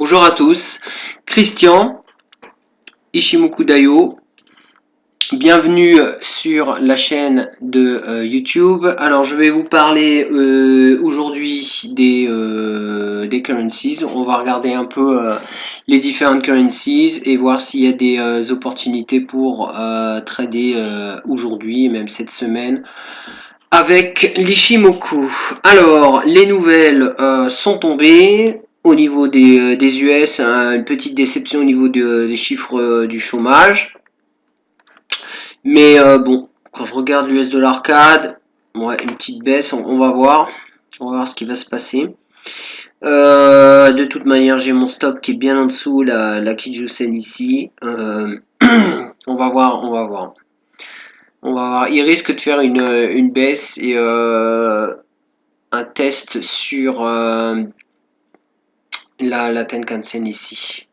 Bonjour à tous, Christian Ishimoku Dayo, bienvenue sur la chaîne de YouTube. Alors je vais vous parler aujourd'hui des currencies. On va regarder un peu les différentes currencies et voir s'il y a des opportunités pour trader aujourd'hui et même cette semaine avec l'Ishimoku. Alors, les nouvelles sont tombées au niveau des US, une petite déception au niveau des chiffres du chômage. Mais bon, quand je regarde l'US dollar CAD, ouais, une petite baisse, on va voir. On va voir ce qui va se passer. De toute manière, j'ai mon stop qui est bien en dessous, la Kijun-sen ici. On va voir, on va voir. On va voir. Il risque de faire une baisse et un test sur la Tenkan-sen ici,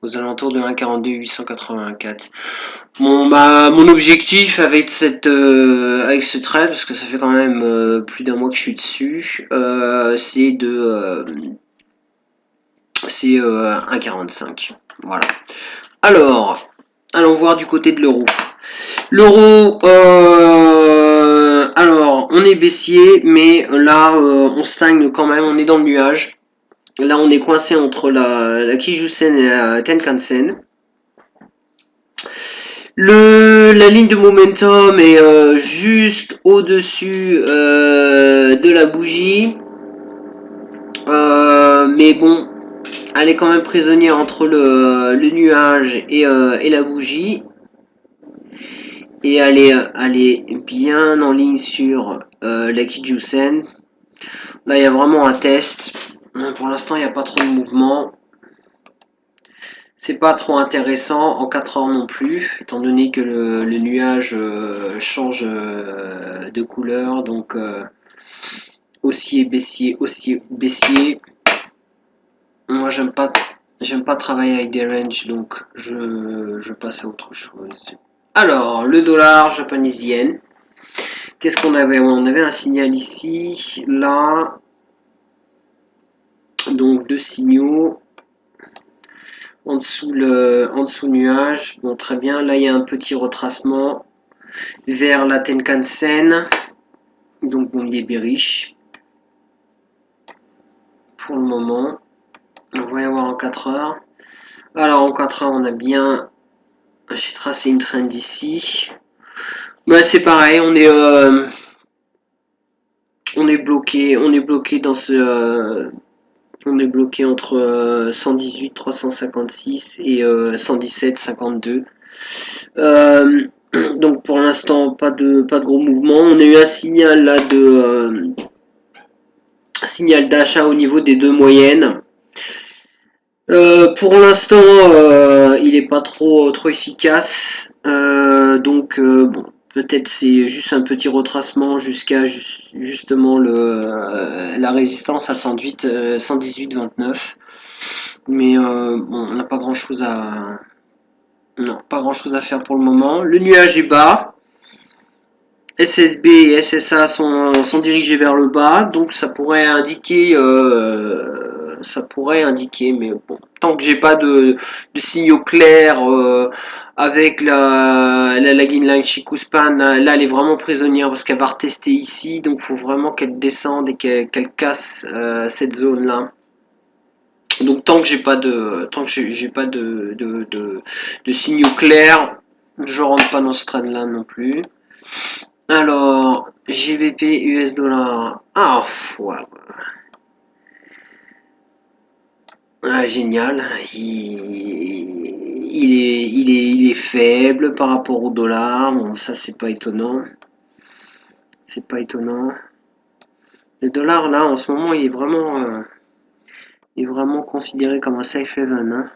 aux alentours de 1,42,884. Mon objectif avec avec ce trade, parce que ça fait quand même plus d'un mois que je suis dessus, c'est 1,45. Voilà. Alors, allons voir du côté de l'euro. L'euro, alors on est baissier, mais là on stagne quand même, on est dans le nuage. Là on est coincé entre la Kijun-sen et la Tenkan-sen. La ligne de momentum est juste au-dessus de la bougie. Mais bon, elle est quand même prisonnière entre le nuage et la bougie. Et elle est bien en ligne sur la Kijun-sen. Là, il y a vraiment un test. Pour l'instant, il n'y a pas trop de mouvement. C'est pas trop intéressant en 4 heures non plus, étant donné que le nuage change de couleur. Donc, haussier, baissier, haussier, baissier. Moi, j'aime pas travailler avec des ranges, donc je passe à autre chose. Alors, le dollar japonais yen. Qu'est-ce qu'on avait? On avait un signal ici, là. Donc deux signaux. En dessous nuage. Bon, très bien. Là, il y a un petit retracement vers la Tenkan-sen. Donc, bon, il est bearish. Pour le moment. On va y avoir en 4 heures. Alors, en 4 heures, on a bien... J'ai tracé une trend ici. Bah, c'est pareil, on est bloqué dans on est bloqué entre 118 356 et 117 52. Donc pour l'instant pas de gros mouvement. On a eu un signal là signal d'achat au niveau des deux moyennes. Pour l'instant, il n'est pas trop efficace. Donc bon, peut-être c'est juste un petit retracement jusqu'à justement la résistance à 118,29. Mais bon, on n'a pas grand chose à non, pas grand chose à faire pour le moment. Le nuage est bas. SSB et SSA sont dirigés vers le bas, donc ça pourrait indiquer, mais bon, tant que j'ai pas de signaux clairs avec la lagging line Chikuspan, là elle est vraiment prisonnière parce qu'elle va retester ici, donc il faut vraiment qu'elle descende et qu'elle casse cette zone là. Donc tant que j'ai pas de signaux clairs, je rentre pas dans ce trend là non plus. Alors, GBP US dollar. Ah, ouais. Ah, génial. Il est faible par rapport au dollar. Bon, ça, c'est pas étonnant. C'est pas étonnant. Le dollar, là, en ce moment, il est vraiment considéré comme un safe haven. Hein.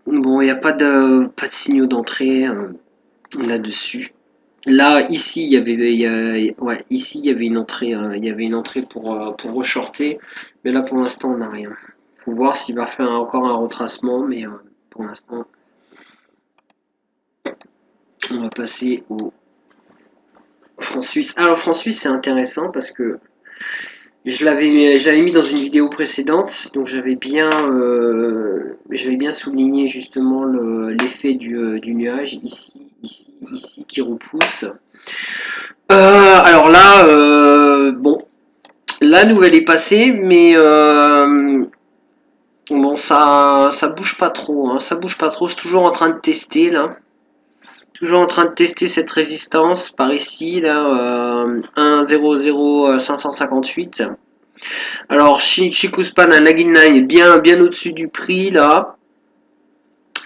Bon, il n'y a pas de signaux d'entrée là-dessus. Là, ici, ici, il y avait une entrée pour reshorter, mais là, pour l'instant, on n'a rien. Faut voir s'il va faire encore un retracement, mais pour l'instant, on va passer au franc suisse. Alors, franc suisse, c'est intéressant parce que Je l'avais mis dans une vidéo précédente, donc j'avais bien souligné justement l'effet du nuage ici, ici, ici qui repousse. Alors là, bon, la nouvelle est passée, mais bon, ça bouge pas trop, hein, ça bouge pas trop. C'est toujours en train de tester là, toujours en train de tester cette résistance par ici là, 1,00558. Alors, Chikuspan à Naginai est bien au-dessus du prix là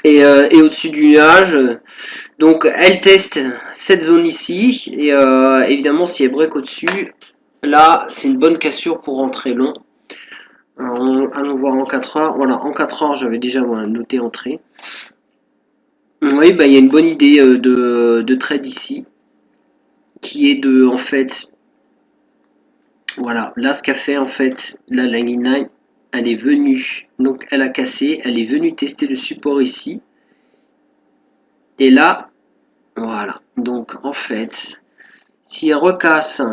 et au-dessus du nuage. Donc, elle teste cette zone ici et évidemment, si elle break au-dessus, là, c'est une bonne cassure pour rentrer long. Alors, allons voir en 4 heures. Voilà, en 4 heures, j'avais déjà noté entrée. Oui, bah, il y a une bonne idée de trade ici qui est de en fait. Voilà, là ce qu'a fait en fait la Langinai, elle est venue, donc elle a cassé, elle est venue tester le support ici. Et là, voilà, donc en fait, si elle recasse,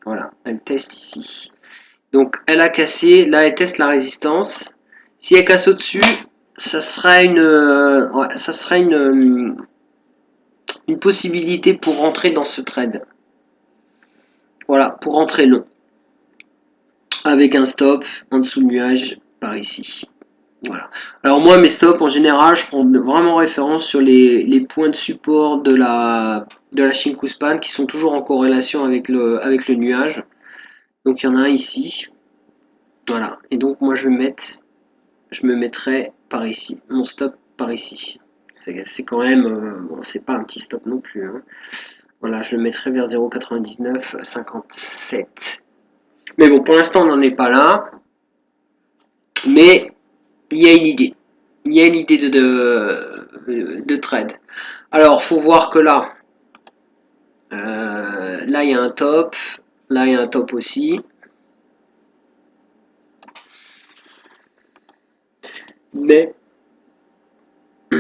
voilà, elle teste ici. Donc elle a cassé, là elle teste la résistance. Si elle casse au-dessus, ça sera une possibilité pour rentrer dans ce trade. Voilà, pour rentrer long. Avec un stop en dessous le nuage par ici. Voilà. Alors moi mes stops en général je prends vraiment référence sur les points de support de la Shinkuspan qui sont toujours en corrélation avec le nuage. Donc il y en a un ici. Voilà. Et donc moi je me mettrai par ici. Mon stop par ici. C'est quand même bon, c'est pas un petit stop non plus. Hein. Voilà, je le mettrai vers 0,9957. Mais bon, pour l'instant on n'en est pas là. Mais il y a une idée. Il y a une idée de trade. Alors, faut voir que là, là il y a un top, là il y a un top aussi. Mais ce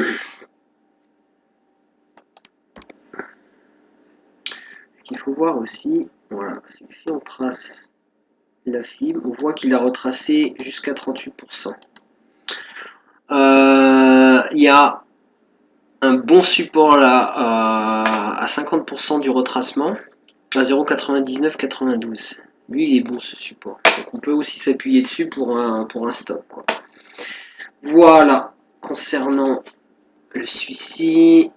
qu'il faut voir aussi, voilà, c'est que si on trace la fibre, on voit qu'il a retracé jusqu'à 38%. Il y a un bon support là à 50% du retracement à 0,9992. Lui il est bon ce support. Donc on peut aussi s'appuyer dessus pour un stop. Quoi. Voilà, concernant le celui-ci.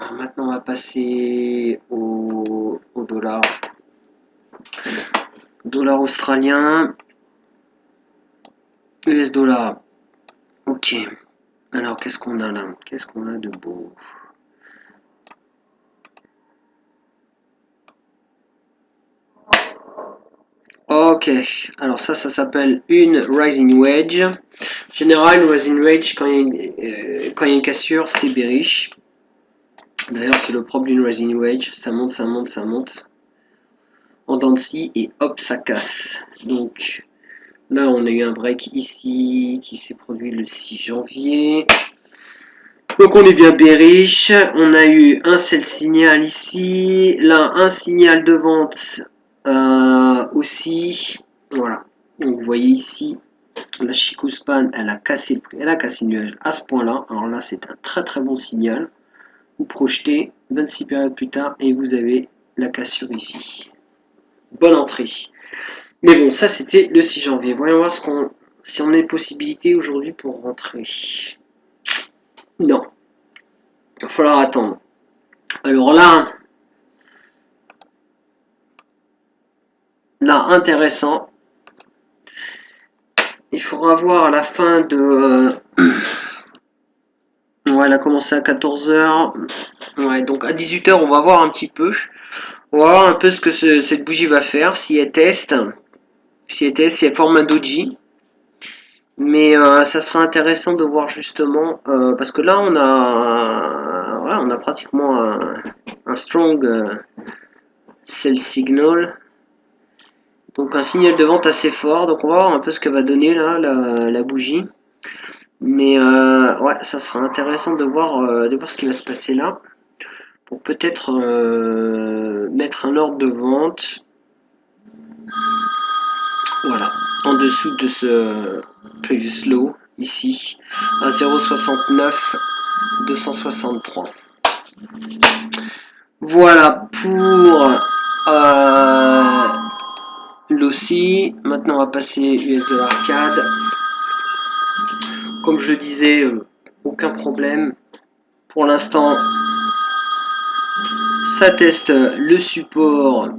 Maintenant on va passer au dollar. Dollar australien. US dollar. Ok. Alors qu'est-ce qu'on a là? Qu'est-ce qu'on a de beau? Ok, alors ça s'appelle une rising wedge. En général, une rising wedge, quand il y a une cassure, c'est bearish. D'ailleurs, c'est le propre d'une rising wedge. Ça monte, ça monte, ça monte. En dents de scie et hop, ça casse. Donc là, on a eu un break ici qui s'est produit le 6 janvier. Donc on est bien bearish. On a eu un sell signal ici. Là, un signal de vente aussi. Voilà. Donc vous voyez ici, la Chikuspan, elle a cassé le prix, elle a cassé le nuage à ce point-là. Alors là, c'est un très très bon signal. Vous projetez 26 périodes plus tard et vous avez la cassure ici. Bonne entrée. Mais bon, ça c'était le 6 janvier. Voyons voir si on a possibilité aujourd'hui pour rentrer. Non. Il va falloir attendre. Alors là, intéressant. Il faudra voir à la fin de... Ouais, elle a commencé à 14h. Ouais, donc à 18h, on va voir un petit peu. On va voir un peu ce que cette bougie va faire. Si elle teste, si elle forme un doji. Mais ça sera intéressant de voir justement, parce que là on a pratiquement un strong sell signal, donc un signal de vente assez fort. Donc on va voir un peu ce que va donner là la bougie. Mais ouais, ça sera intéressant de voir ce qui va se passer là, pour peut-être mettre un ordre de vente. Voilà, en dessous de ce previous low, ici, à 0,69 263. Voilà pour l'OSI. Maintenant, on va passer US dollar CAD. Comme je disais, aucun problème. Pour l'instant, ça teste le support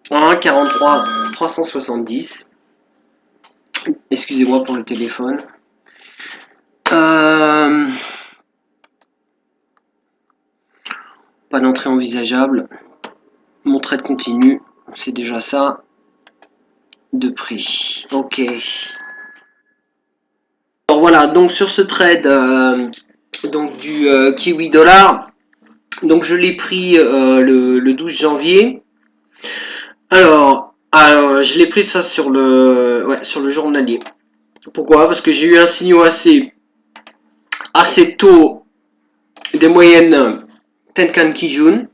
en 1,43 370. Excusez-moi pour le téléphone. Pas d'entrée envisageable. Mon trade continue, c'est déjà ça de prix. Ok. Alors voilà, donc sur ce trade donc du Kiwi dollar, donc je l'ai pris le 12 janvier. Alors je l'ai pris ça sur le journalier. Pourquoi? Parce que j'ai eu un signal assez tôt des moyennes Tenkan Kijun,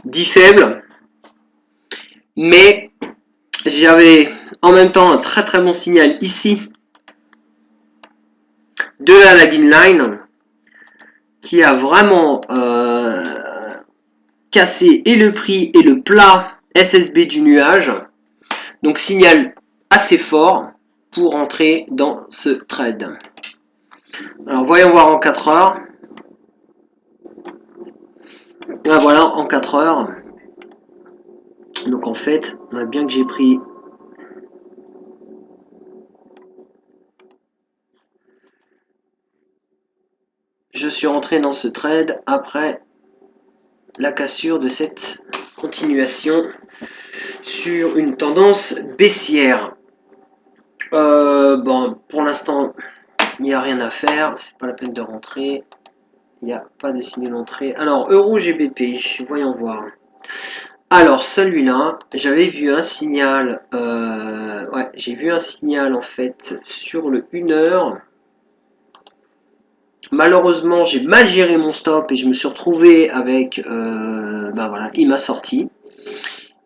dit faible, mais j'avais en même temps un très très bon signal ici de la lagging line qui a vraiment cassé et le prix et le plat SSB du nuage. Donc signal assez fort pour entrer dans ce trade. Alors voyons voir en 4 heures. Là voilà en 4 heures. Donc en fait, bien que j'ai pris je suis rentré dans ce trade après la cassure de cette continuation sur une tendance baissière. Bon, pour l'instant, il n'y a rien à faire, c'est pas la peine de rentrer. Il n'y a pas de signe d'entrée. Alors, Euro GBP, voyons voir. Alors, celui-là, j'avais vu un signal. Ouais, j'ai vu un signal en fait sur le 1 heure. Malheureusement, j'ai mal géré mon stop et je me suis retrouvé avec. Ben voilà, il m'a sorti.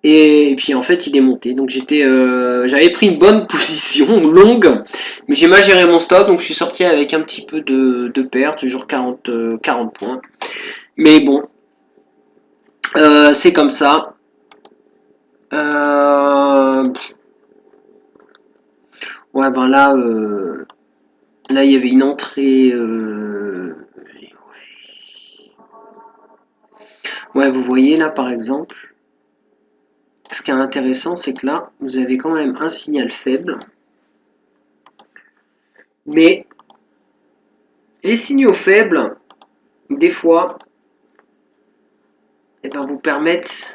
Et puis en fait, il est monté. Donc j'avais pris une bonne position longue, mais j'ai mal géré mon stop, donc je suis sorti avec un petit peu de perte, toujours 40 points. Mais bon, c'est comme ça. Ouais, ben là, là il y avait une entrée. Ouais, vous voyez là par exemple. Ce qui est intéressant, c'est que là, vous avez quand même un signal faible. Mais les signaux faibles, des fois, eh ben, vous permettent,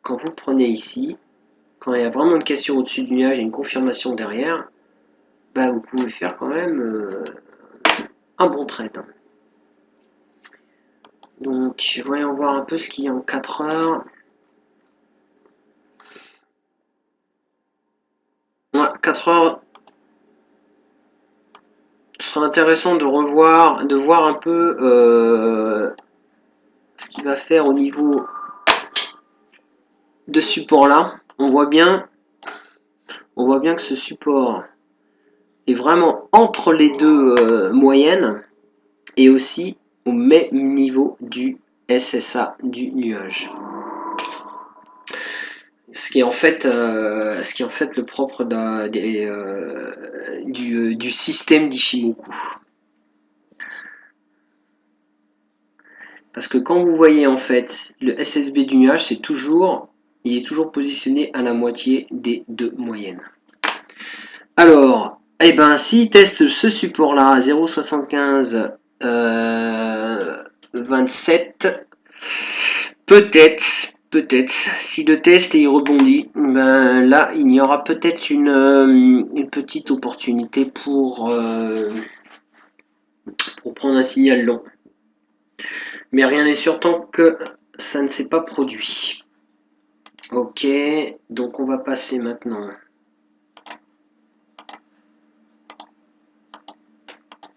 quand vous prenez ici, quand il y a vraiment une cassure au-dessus du nuage et une confirmation derrière, ben, vous pouvez faire quand même un bon trade. Donc, voyons voir un peu ce qu'il y a en 4 heures. Ouais, 4 heures. Ce sera intéressant de voir un peu ce qu'il va faire au niveau de support là. On voit bien que ce support est vraiment entre les deux moyennes et aussi au même niveau du SSA du nuage. Ce qui est en fait le propre du système d'Ishimoku. Parce que quand vous voyez en fait le SSB du nuage, il est toujours positionné à la moitié des deux moyennes. Alors, eh ben, s'il teste ce support-là à 0,75 27, peut-être, si le test et il rebondit, ben là, il y aura peut-être une petite opportunité pour prendre un signal long. Mais rien n'est sûr tant que ça ne s'est pas produit. Ok, donc on va passer maintenant.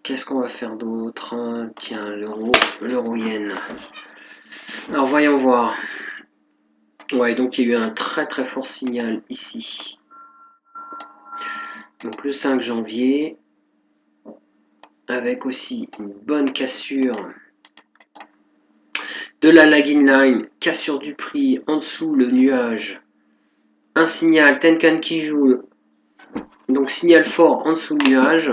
Qu'est-ce qu'on va faire d'autre? Tiens, l'euro yen. Alors voyons voir. Ouais, donc il y a eu un très très fort signal ici. Donc le 5 janvier, avec aussi une bonne cassure de la lagging line, cassure du prix en dessous le nuage, un signal Tenkan qui joue, donc signal fort en dessous le nuage,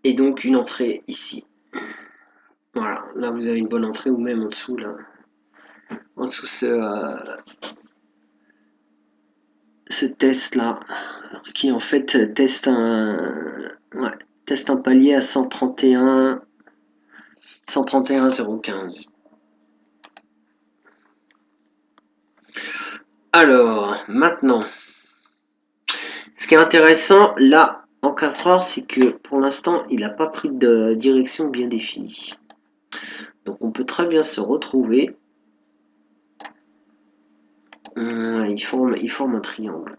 et donc une entrée ici. Voilà, là vous avez une bonne entrée, ou même en dessous là, en dessous ce test là, qui en fait teste un palier à 131,015. Alors, maintenant, ce qui est intéressant là en 4 heures, c'est que pour l'instant, il n'a pas pris de direction bien définie. Donc on peut très bien se retrouver. Il forme un triangle.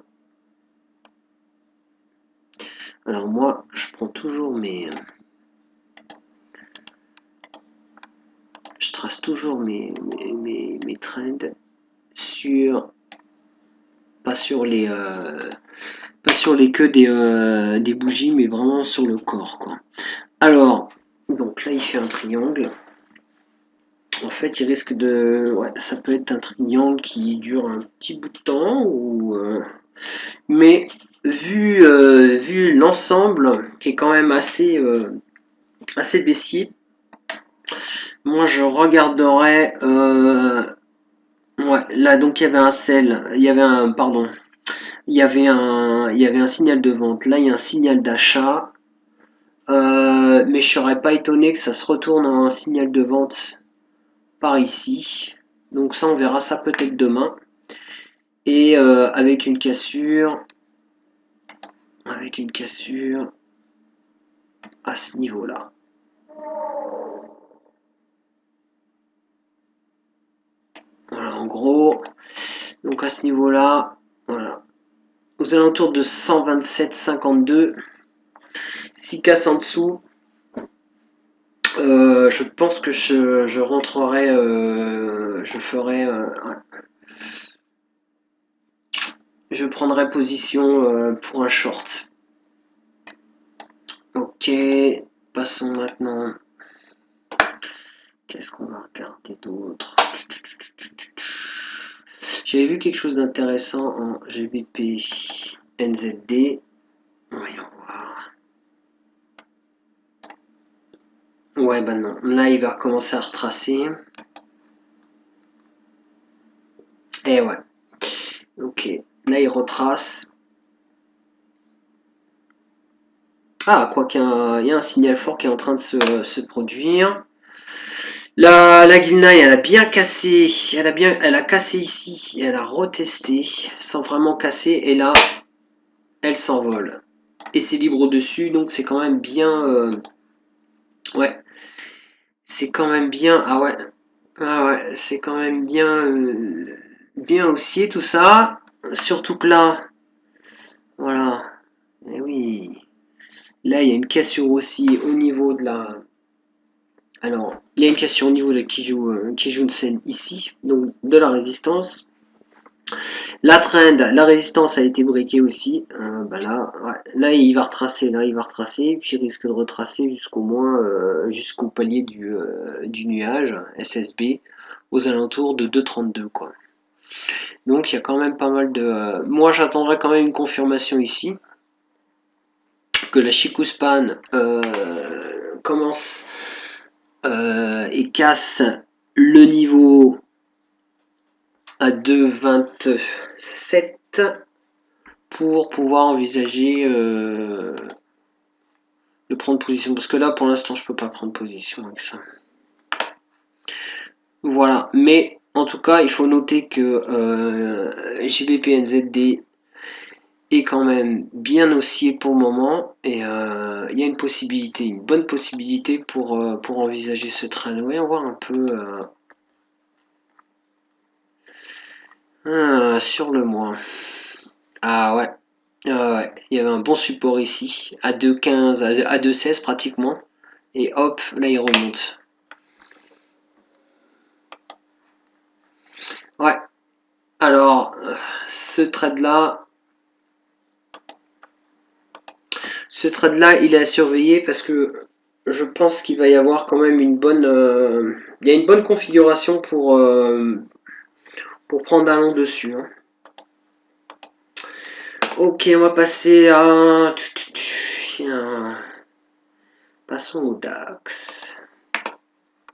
Alors moi, je prends toujours je trace toujours mes trends pas sur les queues des bougies, mais vraiment sur le corps, quoi. Alors, donc là, il fait un triangle. En fait, il risque de... Ouais, ça peut être un triangle qui dure un petit bout de temps, mais vu l'ensemble, qui est quand même assez baissier, moi, je regarderais... Ouais, là, donc, il y avait un sell, pardon, il y avait un signal de vente. Là, il y a un signal d'achat. Mais je serais pas étonné que ça se retourne en un signal de vente par ici. Donc ça, on verra ça peut-être demain. Et avec une cassure à ce niveau-là. Voilà, en gros, donc à ce niveau-là, voilà, aux alentours de 127,52, 6 casse en dessous. Je pense que je rentrerai, je prendrai position pour un short. Ok, passons maintenant. Qu'est-ce qu'on va regarder d'autre? J'avais vu quelque chose d'intéressant en GBP NZD. Voyons voir. Ouais, bah non. Là, il va recommencer à retracer. Et ouais. Ok. Là, il retrace. Ah, quoi qu'il y a un signal fort qui est en train de se produire. La Guilnaille, elle a bien cassé. Elle a cassé ici. Elle a retesté sans vraiment casser. Et là, elle s'envole. Et c'est libre au-dessus. Donc, c'est quand même bien. Ouais. C'est quand même bien. Ah ouais. Ah ouais, c'est quand même bien haussier tout ça. Surtout que là, voilà. Et oui. Là, il y a une cassure aussi au niveau de la. Alors, il y a une cassure au niveau de Kijun-sen ici, donc de la résistance. La trend, la résistance a été breakée aussi. Bah là, ouais. Là, il va retracer, puis il risque de retracer jusqu'au palier du nuage SSB aux alentours de 2,32 quoi. Donc il y a quand même pas mal de. Moi, j'attendrai quand même une confirmation ici que la Chikuspan commence et casse le niveau à 2,27 pour pouvoir envisager de prendre position. Parce que là, pour l'instant, je peux pas prendre position avec ça. Voilà. Mais en tout cas, il faut noter que JBPNZD est quand même bien haussier pour le moment. Et il y a une bonne possibilité pour envisager ce trend. Voyons voir un peu sur le mois. Ah ouais. Ouais, il y avait un bon support ici, à 2,15, à 2,16 pratiquement. Et hop, là il remonte. Alors, ce trade là, il est à surveiller parce que je pense qu'il va y avoir quand même une bonne, il y a une bonne configuration pour prendre un long dessus. Hein. Ok, on va passer à, passons au DAX.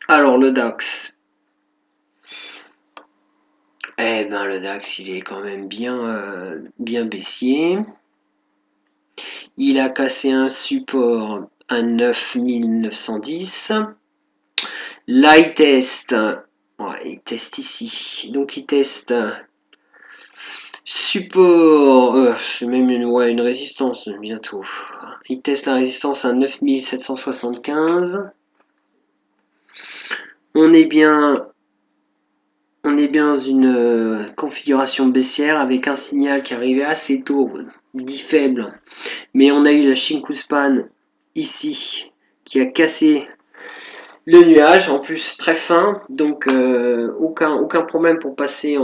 Alors le DAX. Eh ben le DAX il est quand même bien baissier. Il a cassé un support à 9910. Là il teste. Ouais, il teste ici. Donc il teste support. C'est même une résistance bientôt. Il teste la résistance à 9775. On est bien dans une configuration baissière avec un signal qui arrivait assez tôt, dit faible, mais on a eu la Shinkuspan ici qui a cassé le nuage, en plus très fin, donc aucun problème pour passer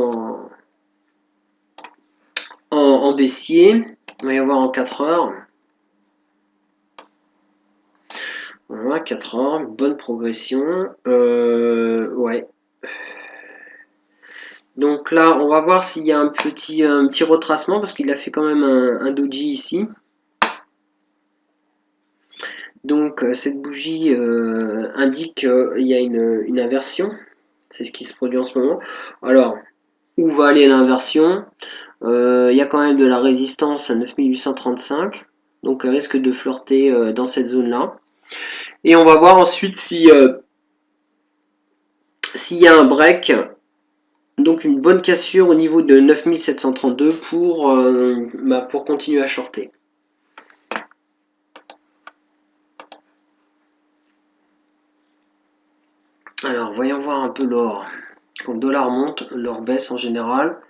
en baissier. On va y avoir en 4 heures. Voilà, 4 heures, une bonne progression. Ouais. Donc là, on va voir s'il y a un petit retracement parce qu'il a fait quand même un doji ici. Donc cette bougie indique qu'il y a une inversion. C'est ce qui se produit en ce moment. Alors, où va aller l'inversion? Il y a quand même de la résistance à 9835. Donc elle risque de flirter dans cette zone-là. Et on va voir ensuite s'il y a un break. Donc une bonne cassure au niveau de 9732 pour continuer à shorter. Alors voyons voir un peu l'or. Quand le dollar monte, l'or baisse en général.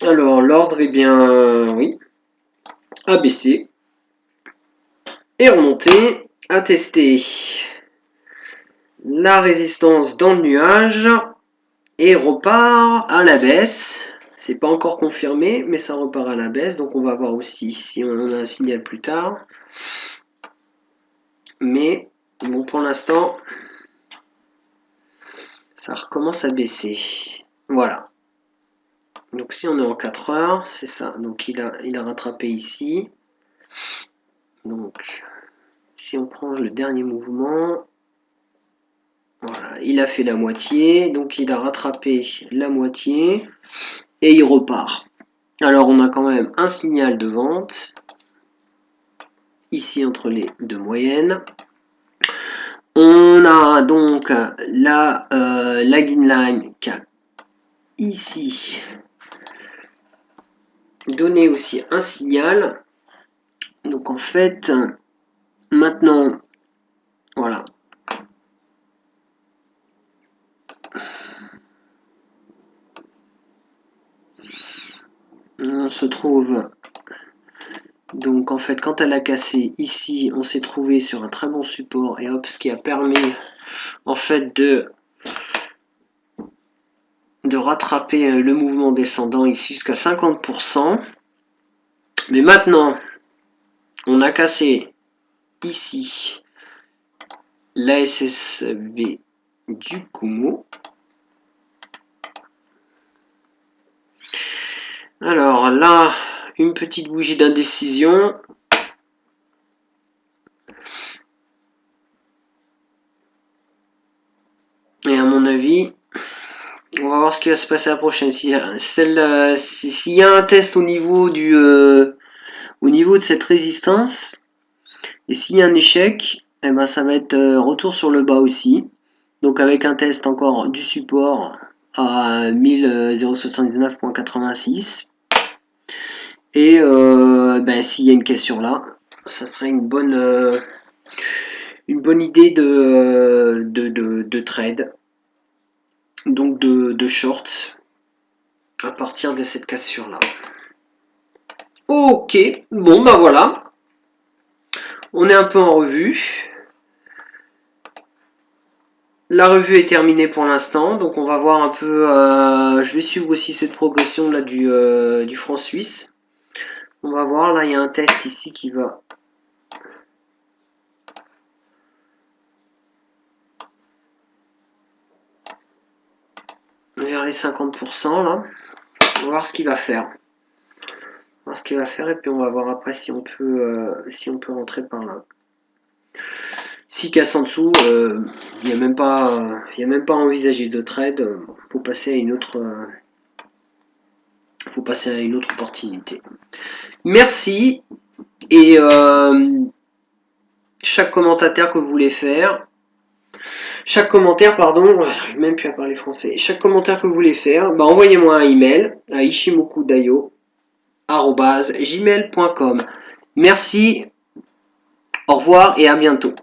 Alors l'ordre est bien, oui, a baissé et remonté, à tester la résistance dans le nuage et repart à la baisse. C'est pas encore confirmé, mais ça repart à la baisse. Donc on va voir aussi si on a un signal plus tard. Mais bon, pour l'instant, ça recommence à baisser. Voilà. Donc si on est en 4 heures, c'est ça. Donc il a rattrapé ici. Donc si on prend le dernier mouvement, voilà, il a fait la moitié, donc il a rattrapé la moitié et il repart. Alors on a quand même un signal de vente ici entre les deux moyennes. On a donc la lagging line qui a ici donné aussi un signal. Donc en fait, maintenant, voilà. On se trouve donc en fait quand elle a cassé ici, on s'est trouvé sur un très bon support et hop, ce qui a permis en fait de rattraper le mouvement descendant ici jusqu'à 50%. Mais maintenant, on a cassé ici la SSB du Kumo. Alors là, une petite bougie d'indécision. Et à mon avis, on va voir ce qui va se passer la prochaine. S'il y a un test au niveau de cette résistance, et s'il y a un échec, eh ben ça va être retour sur le bas aussi. Donc avec un test encore du support à 1079.86. Et s'il y a une cassure là, ça serait une bonne idée de trade. Donc de short à partir de cette cassure là. Ok, bon bah voilà. On est un peu en revue. La revue est terminée pour l'instant, donc on va voir un peu, je vais suivre aussi cette progression là du franc suisse. On va voir, là il y a un test ici qui va vers les 50% là. On va voir ce qu'il va faire. On va voir ce qu'il va faire et puis on va voir après si on peut rentrer par là. Si casse en dessous, il n'y a même pas à envisager de trade. Faut passer à une autre opportunité. Merci et chaque commentaire que vous voulez faire, chaque commentaire, pardon, j'arrive même plus à parler français. Chaque commentaire que vous voulez faire, bah envoyez-moi un email à ishimokudayo@gmail.com. Merci, au revoir et à bientôt.